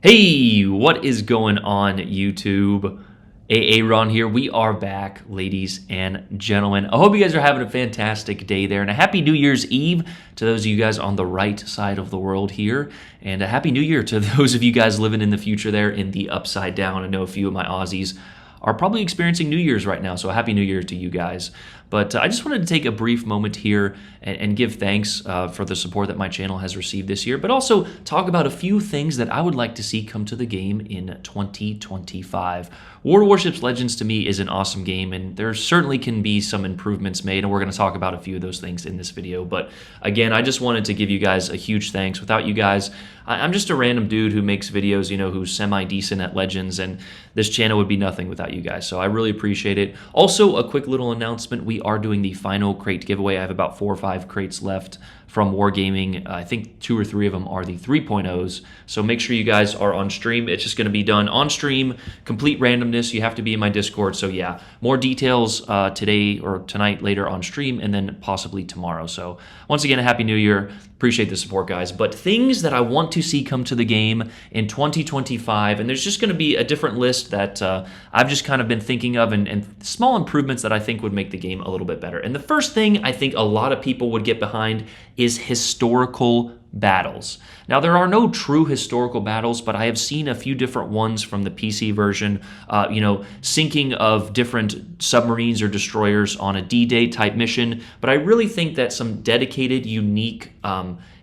Hey, what is going on, YouTube? Aaron here. We are back, ladies and gentlemen. I hope you guys are having a fantastic day there, and a happy New Year's Eve to those of you guys on the right side of the world here, and a happy New Year to those of you guys living in the future there in the upside down. I know a few of my Aussies are probably experiencing New Year's right now, so a happy New Year to you guys. But I just wanted to take a brief moment here and give thanks for the support that my channel has received this year, but also talk about a few things that I would like to see come to the game in 2025. World of Warships Legends to me is an awesome game, and there certainly can be some improvements made, and we're going to talk about a few of those things in this video. But again, I just wanted to give you guys a huge thanks. Without you guys, I'm just a random dude who makes videos, who's semi-decent at Legends, and this channel would be nothing without you guys. So I really appreciate it. Also, a quick little announcement. We are doing the final crate giveaway. I have about 4 or 5 crates left from Wargaming. I think 2 or 3 of them are the 3.0s. So make sure you guys are on stream. It's just going to be done on stream, complete randomness. You have to be in my Discord. So yeah, more details today or tonight later on stream, and then possibly tomorrow. So once again, a happy New Year. Appreciate the support, guys. But things that I want to see come to the game in 2025, and there's just going to be a different list that I've just kind of been thinking of, and small improvements that I think would make the game a little bit better. And the first thing I think a lot of people would get behind is historical battles. Now, there are no true historical battles, but I have seen a few different ones from the PC version, sinking of different submarines or destroyers on a D-Day type mission. But I really think that some dedicated, unique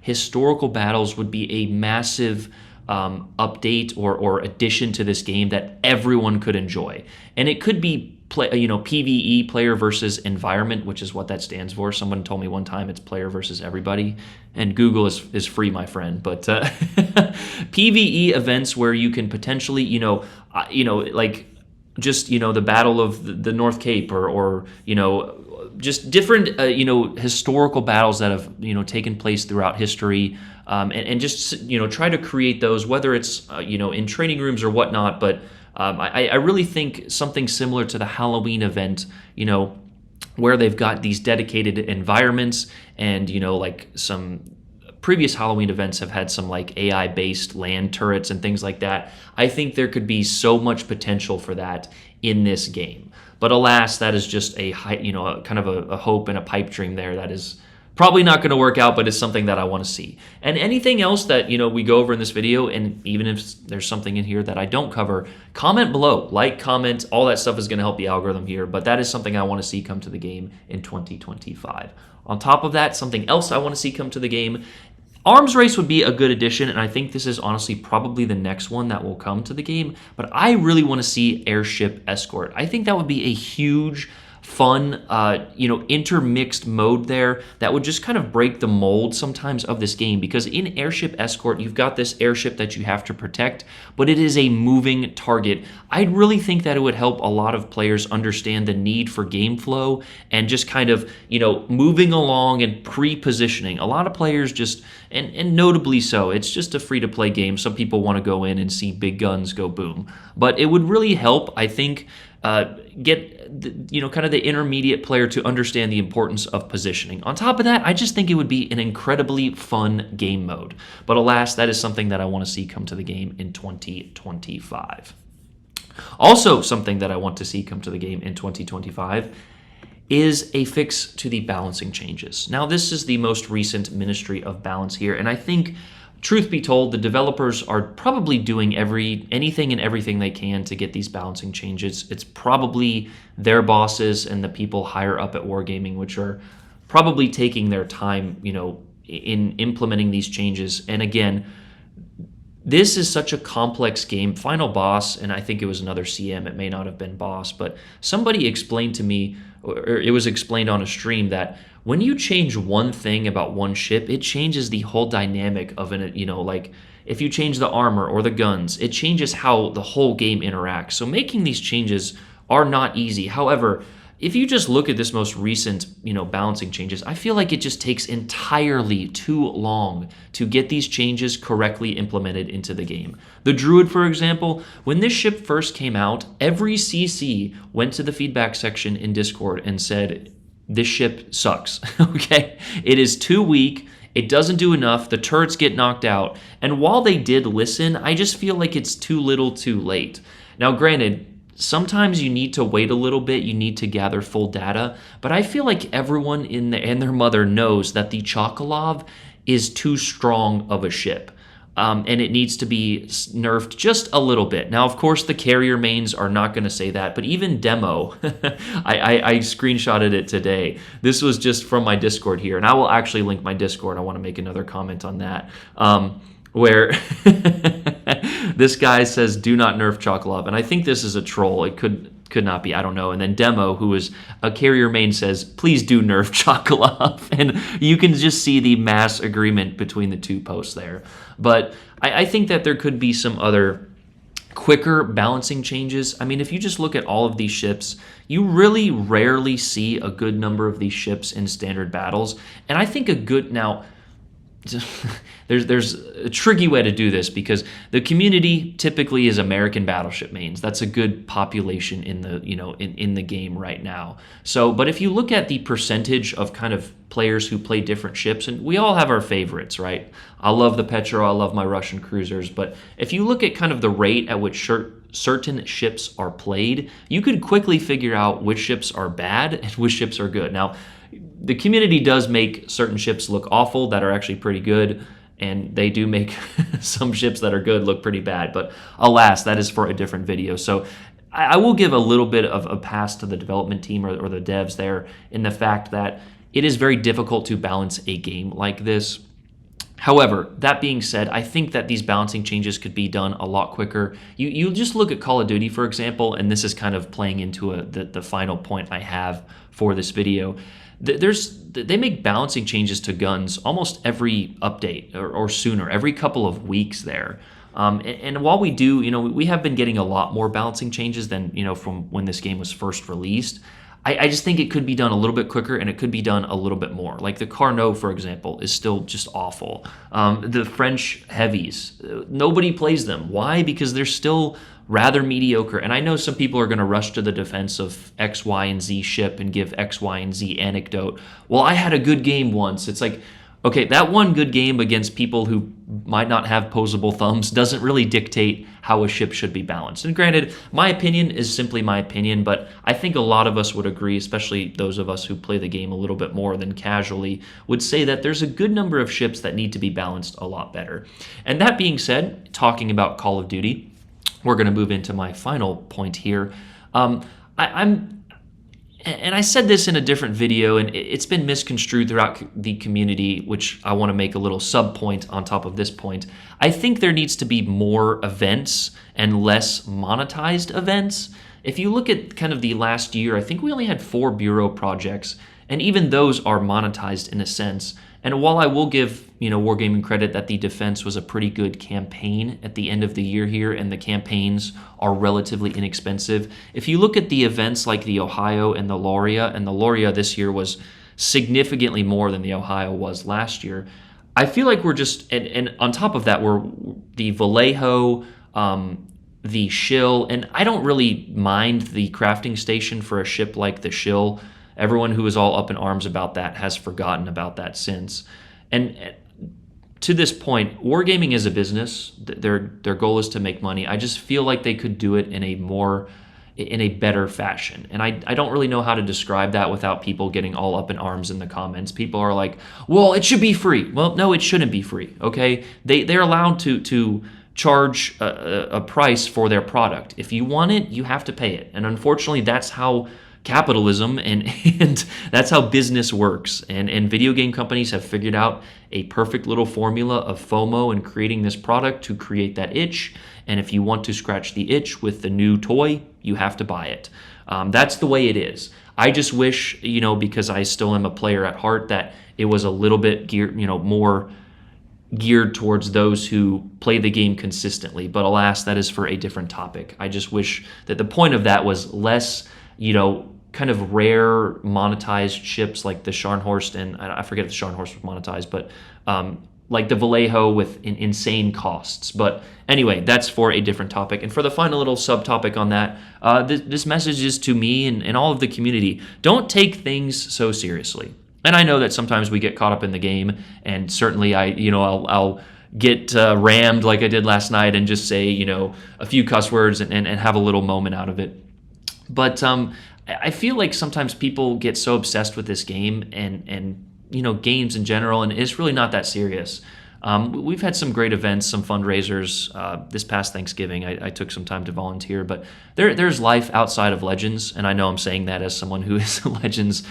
historical battles would be a massive update or addition to this game that everyone could enjoy. And it could be PvE, player versus environment, which is what that stands for. Someone told me one time it's player versus everybody, and Google is free, my friend. But PvE events where you can potentially, like just the Battle of the North Cape, or just different historical battles that have taken place throughout history, and just try to create those, whether it's in training rooms or whatnot. But I really think something similar to the Halloween event, where they've got these dedicated environments, and like some previous Halloween events have had some like AI-based land turrets and things like that. I think there could be so much potential for that in this game. But alas, that is just a kind of a hope and a pipe dream there that is probably not going to work out, but it's something that I want to see. And anything else that we go over in this video, and even if there's something in here that I don't cover, comment below. Like, comment, all that stuff is going to help the algorithm here, but that is something I want to see come to the game in 2025. On top of that, something else I want to see come to the game, Arms Race would be a good addition, and I think this is honestly probably the next one that will come to the game, but I really want to see Airship Escort. I think that would be a huge, fun, intermixed mode there that would just kind of break the mold sometimes of this game, because in Airship Escort, you've got this airship that you have to protect, but it is a moving target. I really think that it would help a lot of players understand the need for game flow and just kind of, moving along and pre-positioning. A lot of players just, and notably so, it's just a free-to-play game. Some people want to go in and see big guns go boom. But it would really help, I think, get kind of the intermediate player to understand the importance of positioning. On top of that, I just think it would be an incredibly fun game mode. But alas, that is something that I want to see come to the game in 2025. Also, something that I want to see come to the game in 2025 is a fix to the balancing changes. Now, this is the most recent Ministry of Balance here, and I think, truth be told, the developers are probably doing anything and everything they can to get these balancing changes. It's probably their bosses and the people higher up at Wargaming, which are probably taking their time, in implementing these changes. And again, this is such a complex game. Final boss, and I think it was another CM, it may not have been boss, but somebody explained to me, or it was explained on a stream, that when you change one thing about one ship, it changes the whole dynamic of it. Like if you change the armor or the guns, it changes how the whole game interacts. So making these changes are not easy. However, if you just look at this most recent, balancing changes, I feel like it just takes entirely too long to get these changes correctly implemented into the game. The Druid, for example, when this ship first came out, every CC went to the feedback section in Discord and said, this ship sucks, okay? It is too weak. It doesn't do enough. The turrets get knocked out. And while they did listen, I just feel like it's too little too late. Now, granted, sometimes you need to wait a little bit. You need to gather full data. But I feel like everyone and their mother knows that the Chocolov is too strong of a ship. And it needs to be nerfed just a little bit. Now, of course, the carrier mains are not going to say that, but even Demo, I screenshotted it today. This was just from my Discord here, and I will actually link my Discord. I want to make another comment on that, where this guy says, "Do not nerf Chocolov," and I think this is a troll. It could not be, I don't know. And then Demo, who is a carrier main, says, "Please do nerf Chocolov." And you can just see the mass agreement between the two posts there. But I think that there could be some other quicker balancing changes. I mean, if you just look at all of these ships, you really rarely see a good number of these ships in standard battles. And I think now, there's a tricky way to do this because the community typically is American battleship mains. That's a good population in the in the game right now. So, but if you look at the percentage of kind of players who play different ships, and we all have our favorites, right? I love the Petro, I love my Russian cruisers, but if you look at kind of the rate at which certain ships are played, you could quickly figure out which ships are bad and which ships are good. Now, the community does make certain ships look awful that are actually pretty good, and they do make some ships that are good look pretty bad, but alas, that is for a different video. So I will give a little bit of a pass to the development team or the devs there in the fact that it is very difficult to balance a game like this. However, that being said, I think that these balancing changes could be done a lot quicker. You just look at Call of Duty, for example, and this is kind of playing into the final point I have for this video. They make balancing changes to guns almost every update or sooner, every couple of weeks there. And while we do, we have been getting a lot more balancing changes than, from when this game was first released. I just think it could be done a little bit quicker and it could be done a little bit more. Like the Carnot, for example, is still just awful. The French heavies, nobody plays them. Why? Because they're still rather mediocre. And I know some people are going to rush to the defense of X, Y, and Z ship and give X, Y, and Z anecdote. Well, I had a good game once. It's like, okay, that one good game against people who might not have posable thumbs doesn't really dictate how a ship should be balanced. And granted, my opinion is simply my opinion, but I think a lot of us would agree, especially those of us who play the game a little bit more than casually, would say that there's a good number of ships that need to be balanced a lot better. And that being said, talking about Call of Duty, we're going to move into my final point here. And I said this in a different video, and it's been misconstrued throughout the community, which I want to make a little sub-point on top of this point. I think there needs to be more events and less monetized events. If you look at kind of the last year, I think we only had 4 Bureau projects, and even those are monetized in a sense. And while I will give, Wargaming credit that the defense was a pretty good campaign at the end of the year here, and the campaigns are relatively inexpensive. If you look at the events like the Ohio and the Lauria this year was significantly more than the Ohio was last year. I feel like we're just, and on top of that, we're the Vallejo, the Shill, and I don't really mind the crafting station for a ship like the Shill. Everyone who is all up in arms about that has forgotten about that since. And to this point, Wargaming is a business. Their goal is to make money. I just feel like they could do it in a better fashion. And I don't really know how to describe that without people getting all up in arms in the comments. People are like, well, it should be free. Well, no, it shouldn't be free, okay? They're allowed to charge a price for their product. If you want it, you have to pay it. And unfortunately, that's how capitalism and that's how business works. And video game companies have figured out a perfect little formula of FOMO and creating this product to create that itch. And if you want to scratch the itch with the new toy, you have to buy it. That's the way it is. I just wish, because I still am a player at heart, that it was a little bit more geared towards those who play the game consistently. But alas, that is for a different topic. I just wish that the point of that was less, kind of rare monetized ships like the Scharnhorst, and I forget if the Scharnhorst was monetized, but like the Vallejo with insane costs. But anyway, that's for a different topic. And for the final little subtopic on that, this message is to me and all of the community. Don't take things so seriously. And I know that sometimes we get caught up in the game, and certainly I'll get rammed like I did last night and just say, a few cuss words and have a little moment out of it. But I feel like sometimes people get so obsessed with this game and games in general, and it's really not that serious. We've had some great events, some fundraisers. This past Thanksgiving, I took some time to volunteer, but there's life outside of Legends, and I know I'm saying that as someone who is Legends.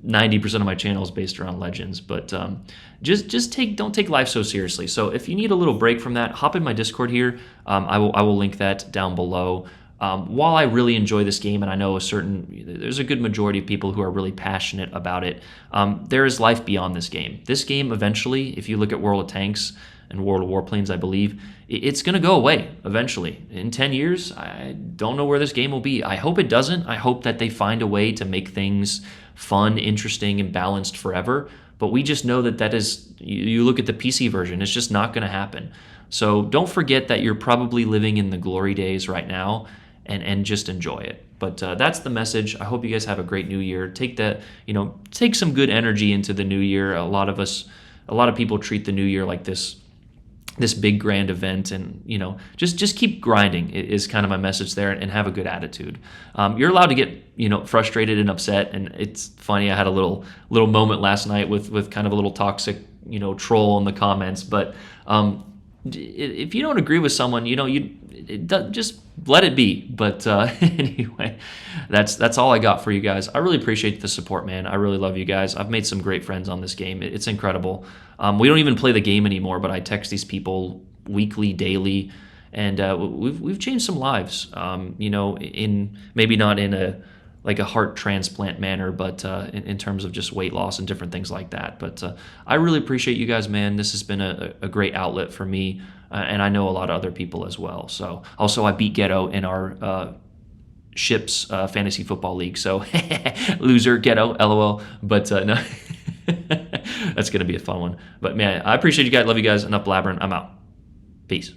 90% of my channel is based around Legends, but don't take life so seriously. So if you need a little break from that, hop in my Discord here. I will link that down below. While I really enjoy this game, and I know there's a good majority of people who are really passionate about it, there is life beyond this game. This game eventually, if you look at World of Tanks and World of Warplanes, I believe, it's going to go away eventually. In 10 years, I don't know where this game will be. I hope it doesn't. I hope that they find a way to make things fun, interesting, and balanced forever. But we just know that is, you look at the PC version, it's just not going to happen. So don't forget that you're probably living in the glory days right now, and just enjoy it. But that's the message. I hope you guys have a great new year. Take some good energy into the new year. A lot of people treat the new year like this big grand event, and just keep grinding is kind of my message there, and have a good attitude. You're allowed to get frustrated and upset, and it's funny. I had a little moment last night with kind of a little toxic troll in the comments, but if you don't agree with someone, just let it be. But anyway, that's all I got for you guys. I really appreciate the support, man. I really love you guys. I've made some great friends on this game. It's incredible. We don't even play the game anymore, but I text these people weekly, daily, and we've changed some lives. In maybe not in a heart transplant manner, but in terms of just weight loss and different things like that. But I really appreciate you guys, man. This has been a great outlet for me, and I know a lot of other people as well. So also, I beat Ghetto in our Ships Fantasy Football League. So loser, Ghetto, LOL. But no, that's going to be a fun one. But man, I appreciate you guys. Love you guys. Enough blabbering. I'm out. Peace.